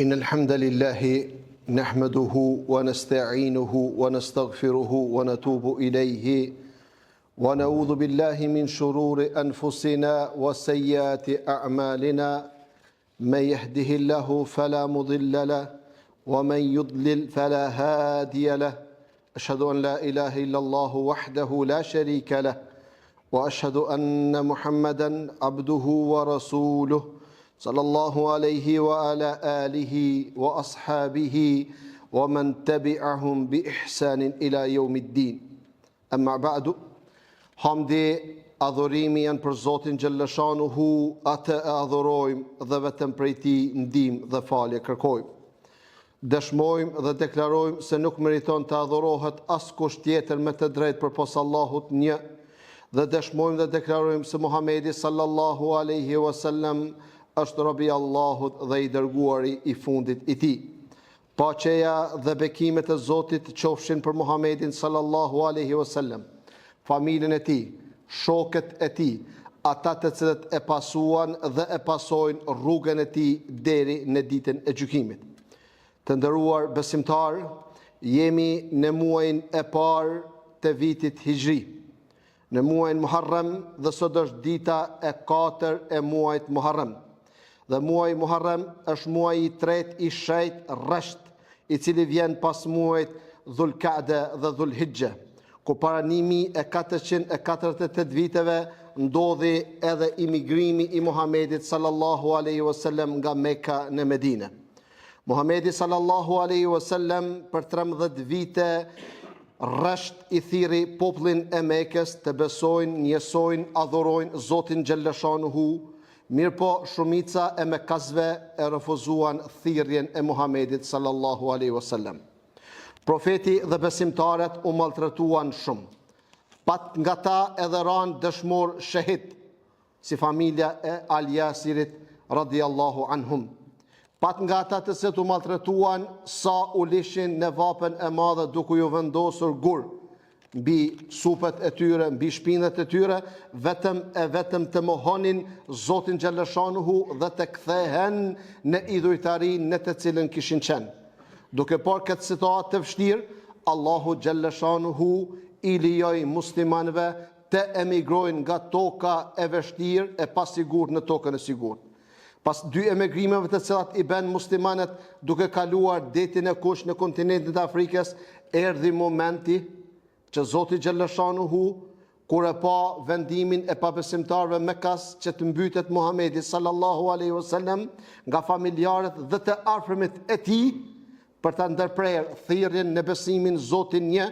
إن الحمد لله نحمده ونستعينه ونستغفره ونتوب إليه ونعوذ بالله من شرور أنفسنا وسيئات أعمالنا من يهده الله فلا مضل له ومن يضلل فلا هادي له أشهد أن لا إله إلا الله وحده لا شريك له وأشهد أن محمدا عبده ورسوله صلى الله عليه وعلى آله وأصحابه ومن تبعهم بإحسان إلى يوم الدين أما بعد hamdi adhurimi janë për Zotin Gjellëshanuhu, atë e adhurojmë dhe vetëm prej Tij ndihmë dhe falje kërkojmë. Dëshmojmë dhe deklarojmë se nuk meriton të adhurohet askush tjetër me të drejtë përpos Allahut një, dhe dëshmojmë dhe deklarojmë se Muhamedi sallallahu alaihi wasallam është robi Allahut dhe i dërguari i fundit i Tij. Paqeja dhe bekimet e Zotit qofshin për Muhamedin sallallahu alaihi wasallam, familjen e tij, shokët e tij, ata të cilët e pasuan dhe e pasojnë rrugën e tij deri në ditën e gjykimit. Të nderuar besimtar, jemi në muajin e parë të vitit Hijri, në muajin Muharram, dhe sot është dita e 4 e muajit Muharram. Dhe muaji Muharram është muaji i tretë i shejt rresht, i cili vjen pas muajit Dhul-Qa'da dhe Dhul-Hijja, ku para 1448 viteve ndodhi edhe imigrimi i Muhamedit sallallahu alaihi wasallam nga Mekka në Medinë. Muhamedi sallallahu alaihi wasallam për 13 vite rresht i thirri popullin e Mekës të besojnë, njësojnë, adhurojnë Zotin Gjellëshanuhu, mirëpo shumica e Mekasve e refuzuan thirrjen e Muhamedit sallallahu alaihi wasallam. Profeti dhe besimtarët u maltretuan shumë. Pat nga ta edhe ranë dëshmor shahid, si familja e Al-Yasirit radiallahu anhum. Pat nga ta të se u maltretuan sa u lishin në vapen e madhe duke ju vendosur gur mbi supet e tyre, mbi shpinët e tyre, vetëm të mohonin Zotin Gjellëshanuhu dhe të kthehen në idhujtari në të cilën kishin qenë. Duke parë këtë situatë të vështirë, Allahu Gjellëshanuhu i lijoi muslimanëve të emigrojnë nga toka e vështirë e pasigurt në tokën e sigurt. Pas 2 emigrimeve të cilat i bën muslimanët duke kaluar detin e Kush në kontinentin e Afrikës, erdhi momenti që Zoti Gjellëshanuhu, kur e pa vendimin e pabesimtarëve Mekkas që të mbytet Muhamedi sallallahu alaihi wasallam nga familjarët dhe të afërmit e tij, për të ndërprerë thirrjen në besimin Zotin një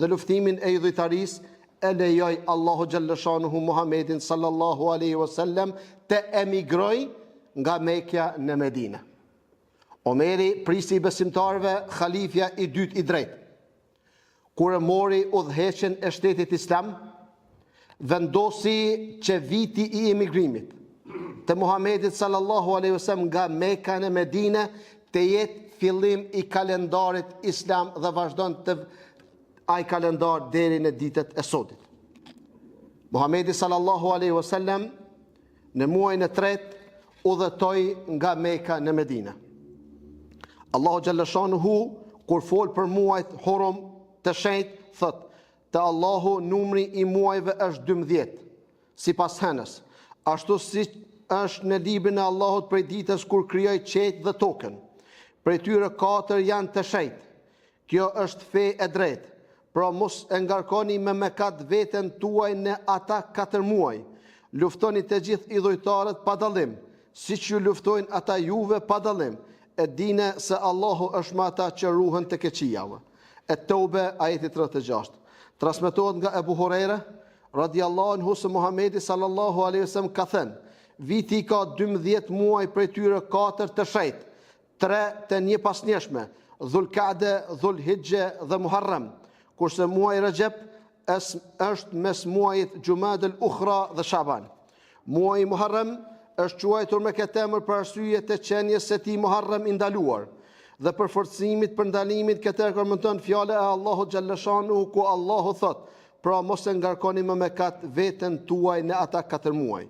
dhe luftimin e idhujtarisë, e lejoi Allahu Gjellëshanuhu Muhamedin sallallahu alaihi wasallam të emigroj nga Mekja në Medinë. Omeri, prisi i besimtarëve, khalifja i dytë i drejtë, kur e mori udhëheqjen e shtetit islam, vendosi që viti i emigrimit të Muhamedit sallallahu alaihi wasallam nga Mekka në Medinë të jetë fillim i kalendarit islam dhe vazhdon të ai kalendar deri në ditët e sotit. Muhamedi sallallahu alaihi wasallam në muajin e tretë udhëtoi nga Mekka në Medinë. Allahu Gjellëshanuhu kur fol për muajt Hurum të shenjtë, thot: "Te Allahu numri i muajve është 12, sipas hënës, ashtu si është në librin e Allahut prej ditës kur krijoi qejt dhe tokën. Prej tyre 4 janë të shenjtë. Kjo është fe e drejtë. Pra mos e ngarkoni me mëkat veten tuaj në ata 4 muaj. Luftoni të gjithë idhujtarët pa dallim, siç ju luftojnë ata juve pa dallim. E dini se Allahu është me ata që ruhen të keqijave." At-Tauba ajeti 36. Transmetohet nga Ebu Hurajra radiallahu anhu se Muhamedi sallallahu alaihi wasallam ka thënë: "Viti ka 12 muaj, prej tyre 4 të shenjtë, 3 të një pasnjeshme, Dhul-Qa'da, Dhul-Hijja dhe Muharram, kurse muaji Rajab është mes muajit Jumadal Ukhra dhe Shaban. Muaji Muharram është quajtur me këtë emër për arsye të qenies së tij Muharram i ndaluar dhe për forcimit për ndalimin këtë argumenton fjala e Allahut Gjellëshanuhu, ku Allahu thot: "Pra mos e ngarkoni me mëkat veten tuaj në ata 4 muaj."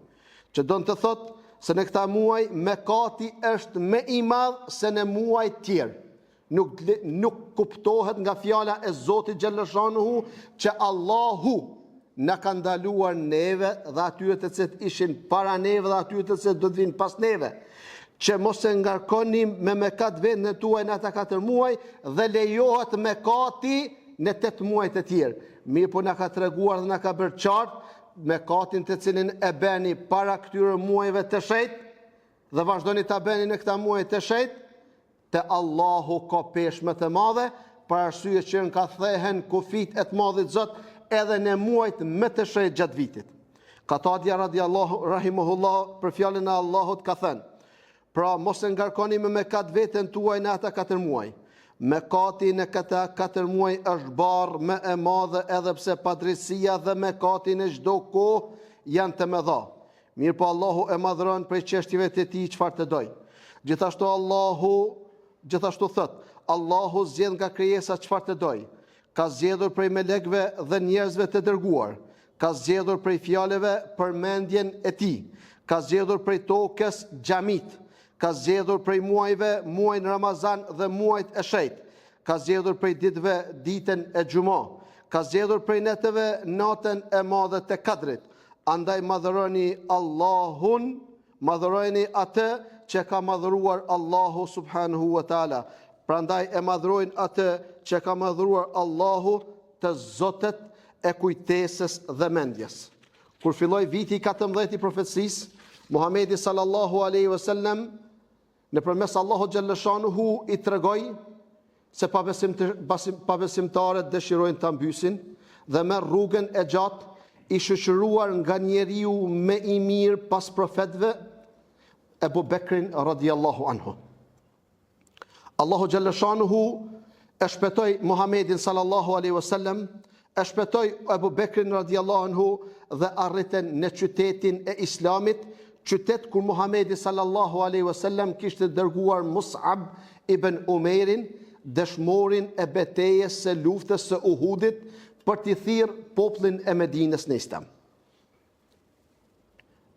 Që do të thot se në këta muaj mëkati është më i madh se në muajt tjerë. Nuk kuptohet nga fjala e Zotit xhallashanuhu që Allahu na ka ndaluar neve dhe atyre të cilët ishin para neve dhe atyre të cilët do të vinë pas neve, që mos e ngarkoni me mëkat vendin tuaj në ata 4 muaj dhe lejohet mëkati në 8 muajt e tjerë. Mirë po na ka treguar dhe na ka bërë qartë mëkatin të cilin e bëni para këtyre muajve të shenjtë dhe vazhdoni ta bëni në këta muaj të shenjtë, te Allahu ka peshme të madhe, për arsye që në ka thehen kufit e të madhit Zot edhe në muajt më të shenjtë gjatë vitit. Katadja radiallahu rahimahullah për fjalën e Allahut ka thënë: pra mos e ngarkoni me mëkat veten tuaj në ata 4 muaj. Mëkati në këta 4 muaj është barë më e madhe edhe pse padrejësia dhe mëkati në çdo kohë janë të mëdha. Mirë po Allahu e madhron prej çështjeve të tij çfarë të doj. Gjithashtu thot, Allahu zgjedh nga krijesa çfarë të doj. Ka zgjedhur prej melekëve dhe njerëzve të dërguar. Ka zgjedhur prej fjalëve përmendjen e tij. Ka zgjedhur prej tokës xhamit. Ka zgjedhur prej muajve muajin Ramazan dhe muajt e shenjtë. Ka zgjedhur prej ditëve ditën e Xhumo. Ka zgjedhur prej natëve natën e madhe të Kadrit. Andaj madhëroni Allahun, madhëroni atë që ka madhëruar Allahu subhanahu wa taala. Prandaj e madhrojnë atë që ka madhruar Allahu, të Zotet e kujtesës dhe mendjes. Kur filloi viti 14 i profecisë, Muhamedi sallallahu alaihi wasallam nëpërmes Allahu xhallashanuhu i tregoi se pabesimtarët dëshirojnë ta mbysin dhe merr rrugën e gjatë i shoqëruar nga njeriu më i mirë pas profetëve, Ebu Bekrin radiallahu anhu. Allahu xhallashanuhu e shpëtoi Muhamedit sallallahu alaihi wasallam, e shpëtoi Ebu Bekrin radiallahu anhu dhe arritën në qytetin e Islamit, qytet kur Muhamedi sallallahu alaihi wasallam kishte dërguar Mus'ab ibn Umairin, dëshmorin e betejës së luftës së Uhudit, për t'i thirrë popullin e Medinës në Islam.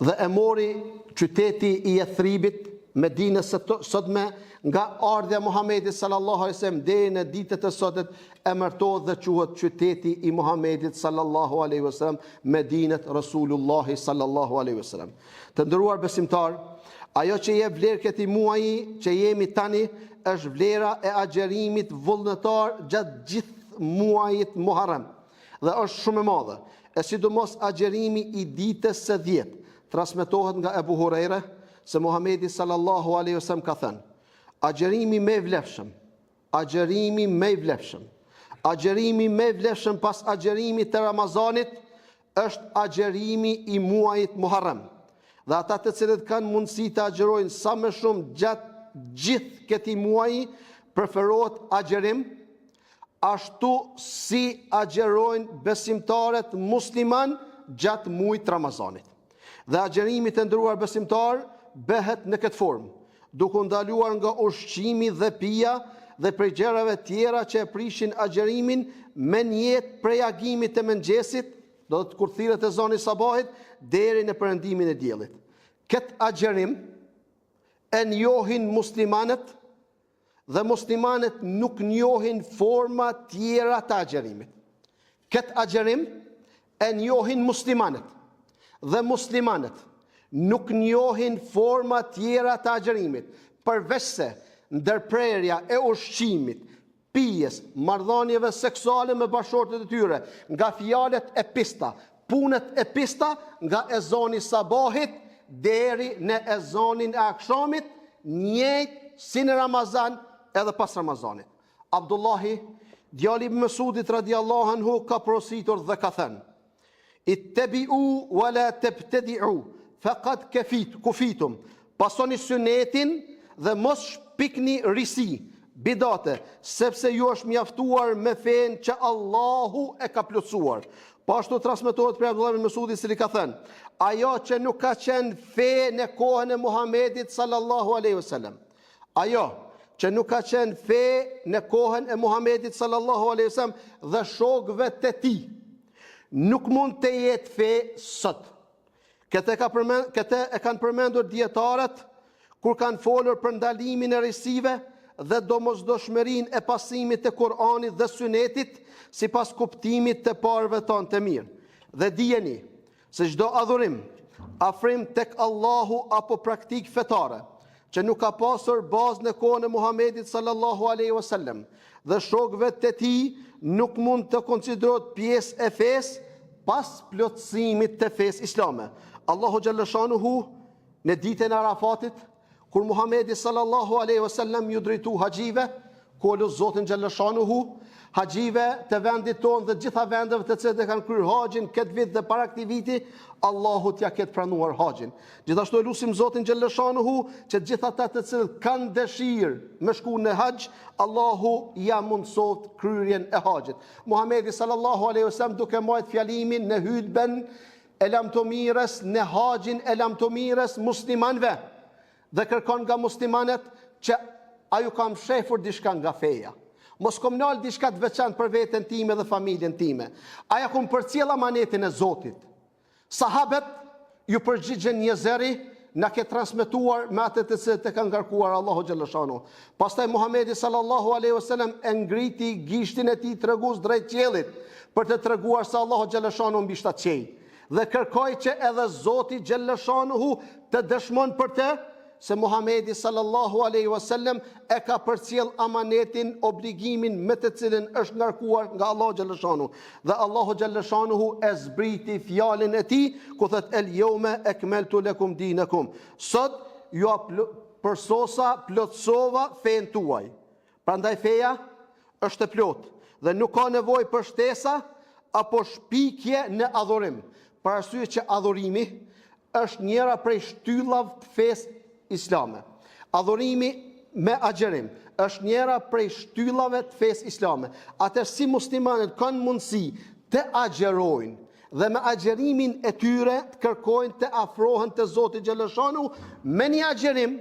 Dhe e mori qyteti i Yathribit, Medinës sotme, nga ardhja Muhamedit sallallahu alaihi wasallam deri në ditët e sotme emërtohet dhe quhet qyteti i Muhamedit sallallahu alaihi wasallam, Medinët Rasulullahi sallallahu alaihi wasallam. Të nderuar besimtar, ajo që jep vlerë këtij muaji që jemi tani është vlera e agjerimit vullnetar gjatë gjithë muajit Muharram dhe është shumë e madhe. E sidomos agjerimi i ditës së 10 transmetohet nga Ebu Hurajra se Muhamedi sallallahu alaihi wasallam ka thënë: agjerimi më i vlefshëm, agjerimi më i vlefshëm, agjerimi më i vlefshëm pas agjerimit të Ramazanit është agjerimi i muajit Muharram. Dhe ata të cilët kanë mundësi të agjerojnë sa më shumë gjatë gjithë këtij muaji, preferohet agjerim, ashtu si agjerojnë besimtarët musliman gjatë muajit Ramazanit. Dhe agjerimi të nderuar besimtar bëhet në këtë formë, duke ndaluar nga ushqimi dhe pija dhe prej gjërave tjera që e prishin agjerimin me njetë prej agimit të mëngjesit, do të kur thirret ezani sabahit deri në perëndimin e diellit. Këtë agjerim e njohin muslimanët dhe muslimanët nuk njohin forma tjera të agjerimit. Këtë agjerim e njohin muslimanët dhe muslimanët nuk njohin forma tjera të agjerimit, përveç se ndërprerja e ushqimit, pijes, marrëdhënieve seksuale me bashkëshortet e tyre, nga fjalët e pista, punët e pista, nga ezani sabahit deri në ezanin e akşamit, njëjtë si në Ramazan edhe pas Ramazanit. Abdullahi, djali i Mesudit radiallahu anhu, ka porositur dhe ka thënë: ittabi'u wala tabtadi'u faqad kufitum. Pasoni sunetin dhe mos shpikni risi, bidate, sepse ju është mjaftuar me fen që Allahu e ka plotësuar. Pashtu transmetohet prej Abdullah ibn Mesudit se i ka thënë: ajo që nuk ka qenë fe në kohën e Muhamedit sallallahu alaihi wasallam, ajo që nuk ka qenë fe në kohën e Muhamedit sallallahu alaihi wasallam dhe shokëve të tij, nuk mund të jetë fe sot. Këtë e kanë përmendur dietarët kur kanë folur për ndalimin e risive dhe domosdoshmërinë e pasimit të Kuranit dhe Sunetit sipas kuptimit të parëve tanë të mirë. Dhe dijeni se çdo adhurim, afrim tek Allahu apo praktik fetare që nuk ka pasur bazë në kohën e Muhamedit sallallahu alaihi wasallam dhe shokëve të tij nuk mund të konsiderohet pjesë e fesë pas plotësimit të fesë islame. Allahu xhalla shanuhu në ditën e Arafatit, kur Muhamedi sallallahu alaihi wasallam ju drejtu haxhive, kolu Zotin xhalla shanuhu, haxhive të vendit tonë dhe gjitha vendeve të cilët e kanë kryer haxhin këtë vit dhe para këtij viti, Allahu t'ja ketë pranuar haxhin. Gjithashtu lutim Zotin xhalla shanuhu që gjithë ata të cilët kanë dëshirë me shku në haxh, Allahu ja mundsoft kryerjen e haxhit. Muhamedi sallallahu alaihi wasallam duke marrë fjalimin në hutben e lamtomirës në haxhin e lamtomirës muslimanëve dhe kërkon nga muslimanët që aju kam shefur diçka nga feja. Mos kom nal diçka të veçantë për veten time dhe familjen time. Aja kom përcjell amanetin e Zotit. Sahabët ju përgjigjen një zëri na ke transmetuar me atë të cilët e ka ngarkuar Allahu xhalla shanu. Pastaj Muhamedi sallallahu alaihi wasallam e ngriti gishtin e tij tregues drejt qiellit për të treguar se Allahu xhalla shanu mbi shtatë qiell dhe kërkoi që edhe Zoti xhalla shanuhu të dëshmon për të se Muhamedi sallallahu alaihi wasallam e ka përcjell amanetin, obligimin me të cilin është ngarkuar nga Allahu xhalla shanuhu. Dhe Allahu xhalla shanuhu e zbriti fjalën e tij ku thot el yawma akmaltu lakum dinakum. Sot ju plotësova fen tuaj. Prandaj feja është e plotë dhe nuk ka nevojë për shtesa apo shpikje në adhurim. Për arsye që adhurimi është njëra prej shtyllave të fesë islame. Adhurimi me agjerim është njëra prej shtyllave të fesë islame. Atëherë si muslimanët kanë mundësi të agjerojnë dhe me agjerimin e tyre të kërkojnë të afrohen të Zoti xhalla shanu me një agjerim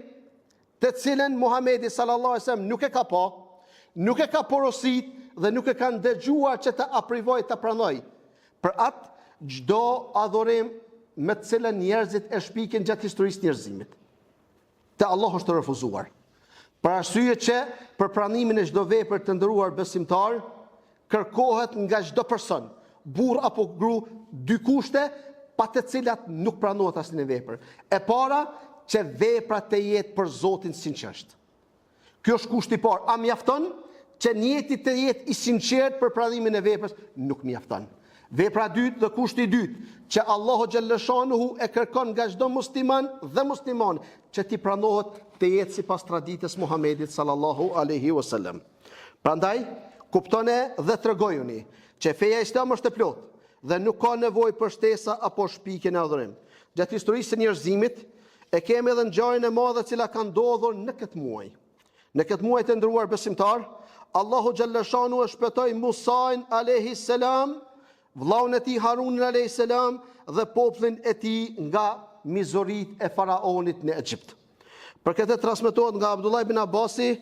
të cilën Muhamedi sallallahu alaihi wasallam nuk e ka pa, nuk e ka porosit dhe nuk e kanë dëgjuar që të aprivoj të pranoj. Për atë çdo adhurim me të cilën njerëzit e shpikin gjatë historisë njerëzimit, te Allah është të refuzuar. Për arsye që për pranimin e çdo vepre të ndëruar besimtar kërkohet nga çdo person, burr apo gru, dy kushte pa të cilat nuk pranohet asnjë vepër. E para, që vepra të jetë për Zotin sinqerisht. Kjo është kushti i parë. A mjafton që njëti të jetë i sinqert për pranimin e veprës? Nuk mjafton. Vepra e dytë dhe kushti i dytë, që Allahu xhalla shanuhu e kërkon nga çdo musliman dhe musliman që t'i pranohet të jetë sipas traditës Muhamedit sallallahu alaihi wasallam. Prandaj kuptoni dhe tregojuni që feja islame është e plotë dhe nuk ka nevojë për shtesa apo shpikje në adhurim. Gjatë historisë së njerëzimit e kemi edhe ngjarjen e madhe që ka ndodhur në këtë muaj. Në këtë muaj të ndëruar besimtar, Allahu xhalla shanuhu e shpëtoi Musain alayhi salam, vllaun e tij Harunin alayhis salam dhe popullin e tij nga mizorit e faraonit në Egjipt. Për këtë transmetohet nga Abdullah ibn Abbasi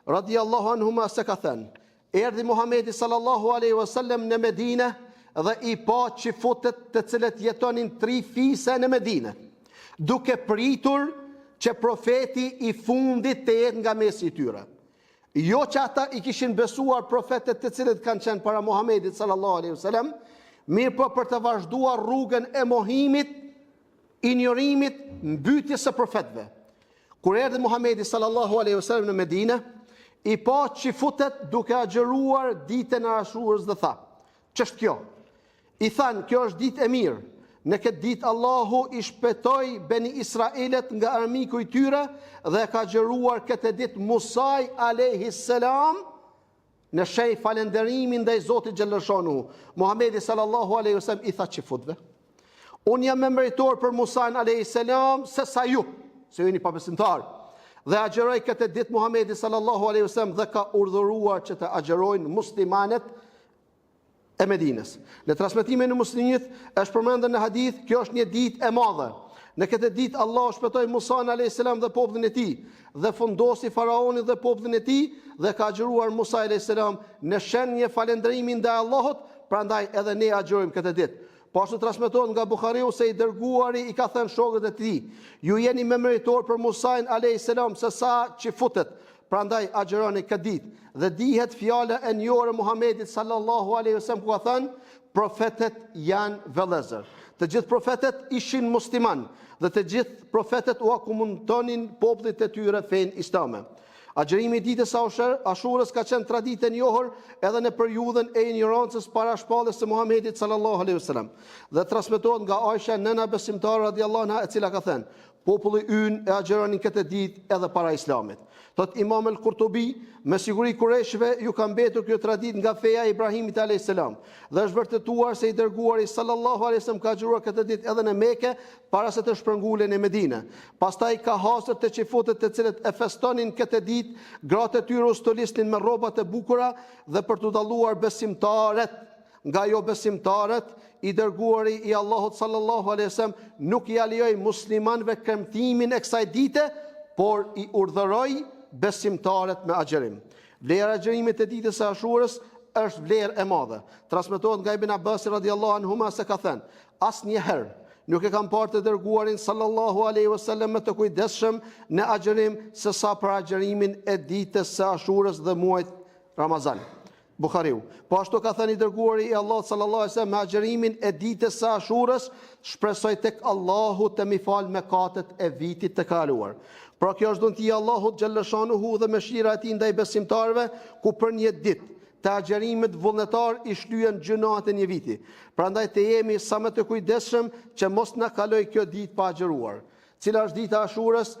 radhiyallahu anhuma se ka thënë: erdhi Muhamedi sallallahu alaihi wasallam në Medinë dhe i pa çifutët të cilët jetonin 3 fise në Medinë, duke pritur që profeti i fundit të jetë nga mesi i tyre. Jo që ata i kishin besuar profetet të cilët kanë qenë para Muhamedit sallallahu alaihi wasallam, mirë po për të vazhduar rrugën e mohimit, injorimit, mbytjes së profetëve. Kur erdhi Muhamedi sallallahu alaihi wasallam në Medinë, i pa çifutet duke agjëruar ditën e Ashurës dhe tha: "Ç'është kjo?" I thanë: "Kjo është ditë e mirë. Në këtë ditë Allahu i shpëtoi Beni Israelet nga armiku i tyre dhe ka agjëruar këtë ditë Musai alayhis salam në shej falenderimin ndaj Zotit xhalla shanuhu." Muhamedi sallallahu alaihi wasallam i tha çifutëve: "Unë jam më meritor për Musain alayhis salam se sa ju, se ju jeni pabesimtar." Dhe agjeroi këtë ditë Muhamedi sallallahu alaihi wasallam dhe ka urdhëruar që të agjerojnë muslimanët e Medinës. Në transmetimin e Muslimit është përmendur në hadith, kjo është një ditë e madhe. Në këtë ditë Allah shpëtoi Musain alayhis salam dhe popullin e tij dhe fundosi faraonin dhe popullin e tij dhe ka agjëruar Musa alayhis salam në shenjë falënderimi ndaj Allahut, prandaj edhe ne agjërojmë këtë ditë. Po ashtu transmetohet nga Buhariu se i dërguari i ka thënë shokët e tij, ju jeni më meritor për Musajn alayhis salam se sa që futet, prandaj agjeroni këtë ditë. Dhe dihet fjala e njohur e Muhamedit sallallahu alaihi wasallam ku ka thënë, profetet janë vëllezër. Të gjithë profetet ishin musliman dhe të gjithë profetet u akomuntonin popullit e tyre fenë islame. Agjerimi i ditës së Ashurës ka qenë traditë e njohur edhe në periudhën e ignorancës para shpalljes së Muhamedit sallallahu alaihi wasallam. Dhe transmetohet nga Aisha nëna besimtare radhiyallahu anha, e cila ka thënë, populli ynë e agjeronin këtë ditë edhe para Islamit. Thot Imam el-Kurtubi, me siguri Kureshve ju ka mbetur kjo traditë nga feja e Ibrahimit alayhis salam dhe është vërtetuar se i dërguari sallallahu alaihi wasallam ka agjëruar këtë ditë edhe në Mekë para se të shpërngulen në Medinë. Pastaj ka hasër të çifutët të cilët e festonin këtë ditë, gratë e tyre u stolisnin me rrobat e bukura dhe për t'u dalluar besimtarët nga jo besimtarët, i dërguari i Allahut sallallahu alaihi wasallam nuk i alijoi muslimanëve kremtimin e kësaj dite, por i urdhëroi besimtarët me agjerim. Vlera e agjerimit të ditës së Ashurës është vlerë e madhe. Transmetohet nga Ibn Abbas radhiyallahu anhuma se ka thënë, asnjëherë nuk e kam parë të dërguarin sallallahu alaihi wasallam më të kujdesshëm në agjerim se sa për agjerimin e ditës së Ashurës dhe muajit Ramazan. Buhariu. Po ashtu ka thënë i dërguari i Allahut sallallahu alaihi wasallam, me agjerimin e ditës së Ashurës shpresoj tek Allahu të më fal mëkatet e vitit të kaluar. Pra kjo është dhunti i Allahut xhallashanuhu dhe mëshira e tij ndaj besimtarëve, ku për një ditë të agjerimit vullnetar i shlyen gjunat e një viti. Prandaj të jemi sa më të kujdesshëm që mos na kaloj kjo ditë pa agjeruar. Cila është dita e Ashurës?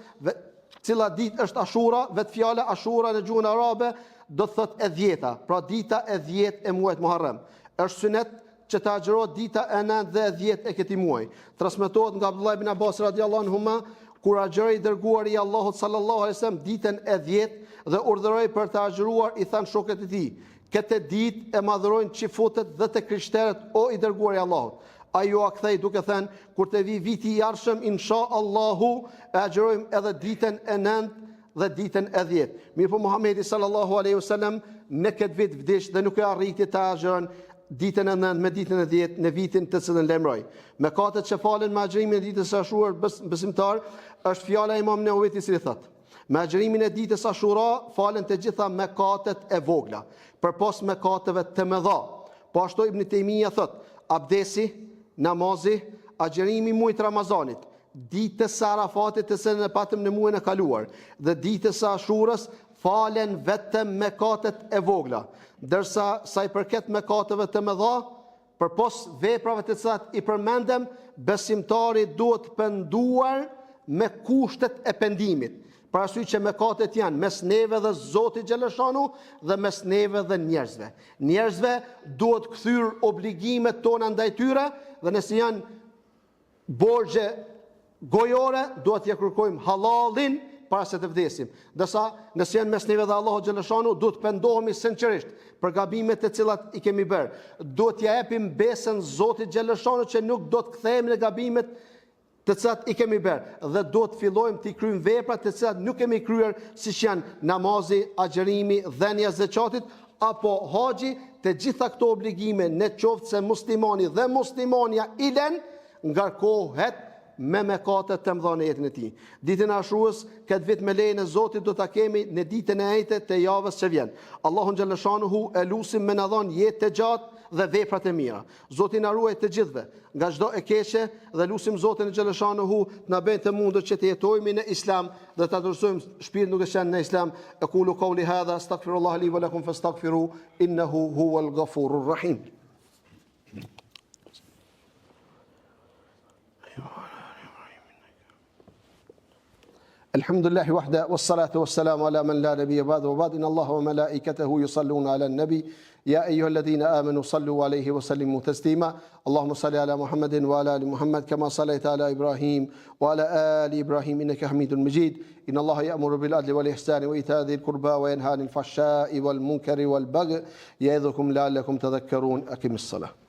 Cila ditë është Ashura? Vetë fjala Ashura në gjuhën arabe do të thotë e 10-ta, pra dita e 10 e muajit Muharram. Është sunet që të agjerohet dita e 9 dhe e 10 e këtij muaji. Transmetohet nga Abdullah ibn Abbas radhiyallahu anhuma, kur agjeroi dërguari i Allahut sallallahu alaihi wasallam ditën e 10 dhe urdhëroi për të agjeruar, i thanë shokët e tij, këtë ditë e madhërojnë çifutët dhe të krishterët, o i dërguari i Allahut. Ai u kthei duke thënë, kur të vi viti i ardhshëm inshallahu e agjerojmë edhe ditën e 9 dhe ditën e 10. Mirë po Muhamedi sallallahu alaihi wasallam në këtë vit vdiq dhe nuk e arriti të agjeron ditën e 9 me ditën e 10 në vitin të cilën lajmëroi. Mëkatet që falen me agjerimin e ditës së Ashurës besimtar është fjala e Imam Nevovit, i cili thotë, me agjerimin e ditës së Ashura falen të gjitha mëkatet e vogla, përpos mëkateve të mëdha. Po ashtu Ibn Taymija thotë, abdesi, namazi, agjerimi i muajit Ramazanit, ditës së Arafatit të cilën e patëm në muajin e kaluar, dhe ditës së Ashurës falen vetëm mëkatet e vogla, ndërsa sa i përket mëkateve të mëdha, përpos veprave të cilat i përmendëm, besimtari duhet penduar me kushtet e pendimit. Parasysh që mëkatet janë mes neve dhe Zotit xhaleshanu dhe mes neve dhe njerëzve. Njerëzve duhet kthyr obligimet tona ndaj tyre, dhe nëse janë borxhe gojore, duhet t'ia kërkojmë halalin para se të vdesim. Ndërsa nëse janë mes neve dhe Allahut xhaleshanu, duhet pendohemi sinqerisht për gabimet të cilat i kemi bërë. Duhet t'ia japim besën Zotit xhaleshanu që nuk do të kthehemi në gabimet të cilat i kemi bërë, dhe do të fillojmë të kryejmë veprat të cilat nuk kemi kryer, siç janë namazi, agjerimi, dhënia e zakatit apo haxhi. Të gjitha këto obligime, në qoftë se muslimani dhe muslimonja i lën, ngarkohet me mëkatet të mëdha në jetën e tij. Ditën e Ashurës këtë vit me lejen e Zotit do ta kemi në ditën e 8 të javës që vjen. Allahun xhaleshanuhu e lutim me na dhënë jetë të gjatë dhe veprat e mira. Zoti na ruaj të gjithëve nga çdo e keqe dhe lutim Zotin xhaleshanuhu të na bëjë të mundur që të jetojmë në Islam dhe të adhursojmë shpirtin duke qenë në Islam. Aqulu qawli hadha astaghfirullah li wa lakum fastaghfiru innahu huwal ghafurur rahim. الحمد لله وحده والصلاة والسلام على من لا نبي بعده وبعد إن الله وملائكته يصلون على النبي يا أيها الذين آمنوا صلوا عليه وسلموا تسليما اللهم صل على محمد وعلى آل محمد كما صليت على إبراهيم وعلى آل إبراهيم إنك حميد مجيد إن الله يأمر بالعدل والإحسان وإيتاء ذي القربى وينهى عن الفحشاء والمنكر والبغي يعظكم لعلكم تذكرون أقم الصلاة